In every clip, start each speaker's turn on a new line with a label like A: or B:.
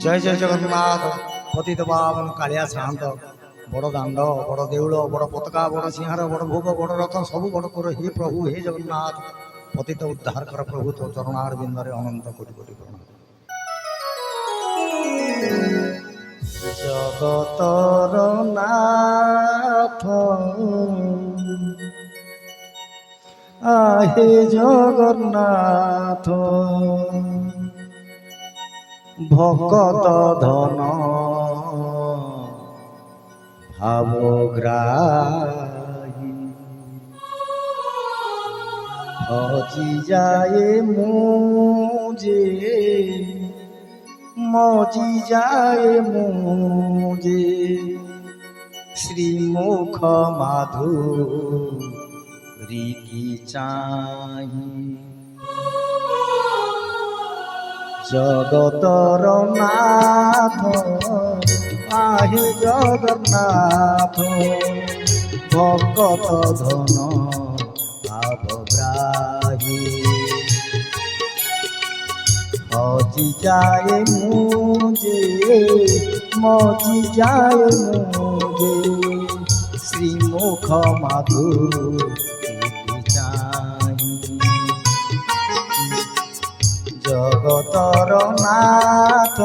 A: জয় জয় জগন্নাথ। পতিত পাবন কালিয়া শান্ত, বড় দাণ্ড, বড় দেউল, বড় পতাকা, বড় সিংহার, বড় ভোগ, বড় রথ সবু বড় তোর। হে প্রভু, হে জগন্নাথ, পতিত উদ্ধার কর প্রভু, তো চরণার বিন্দরে অনন্ত কোটি কোটি প্রণাম। জগতর নাথ আহে জগন্নাথ, ভকত ধন ভাবগ্রাহী, হজি যায় মুজে, মজি যায় মুজে, শ্রীমুখ মাধুরী কি চাহি। জগতর নাথ আহে জগন্নাথ, ভকত ধন ভাবগ্রাহী, হজি যায় মুজে, মজি যায় মুজে, শ্রীমুখ মাধুরী চাহি। জগতর নাথ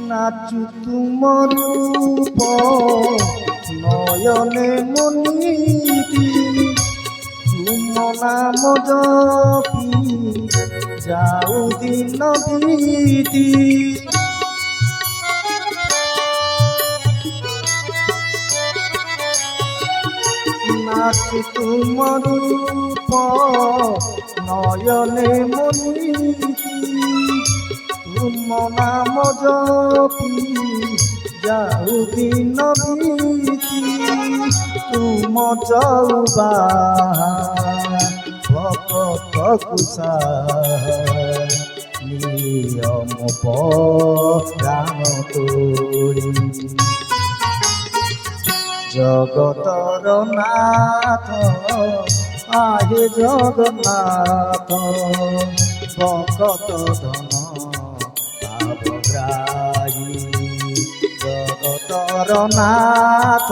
A: নাচু তুমর রূপ নয়নে মনিতি, তুম নাম জপি যাও দিন বিতি। নাচু তুমর রূপ নয়নে মনিতি, তুম নাম জপি যাও দিন বিতি। তুম চৌবা ভকত কুশা, নিয়ম প্রাণ তোড়ি। জগতর নাথ আহে জগন্নাথ, ভকত ধন ভাবগ্রাহী। জগতর নাথ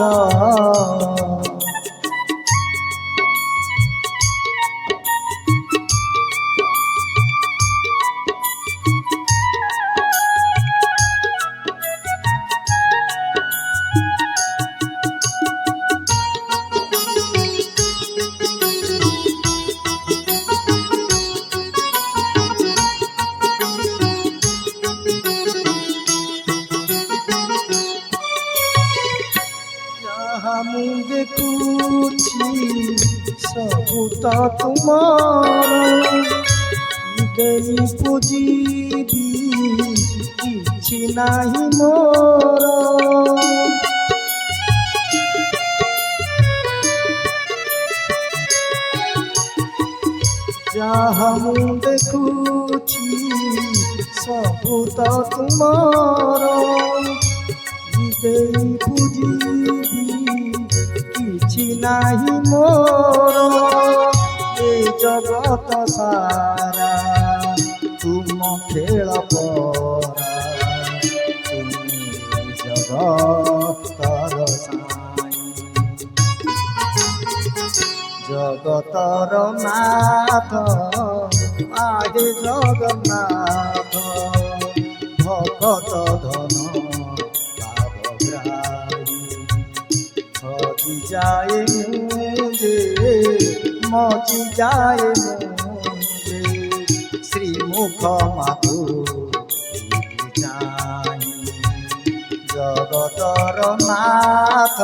A: ମୁଁ ଦେଖୁଛି ସବୁ ତ ତୁମର, ଦେଇ ପୂଜିବି କିଛି ନାହିଁ ମୋର। ଯାହା ମୁଁ ଦେଖୁଛି ସବୁ ତ ତୁମର, ଦେଇ ପୂଜିବି କିଛି ନାହିଁ ମୋର। ଏ ଜଗତ ସାରା ତୁମ ଖେଳ ପରା, ତୁମେ ଜଗତର ସାଇ। জগতর নাথ আহে জগন্নাথ, ভকত ধন ভাবগ্রাহী। হজি যায় মুজে, মজি যায় মুজে, শ্রীমুখ মাধুরী চাহি। জগতর নাথ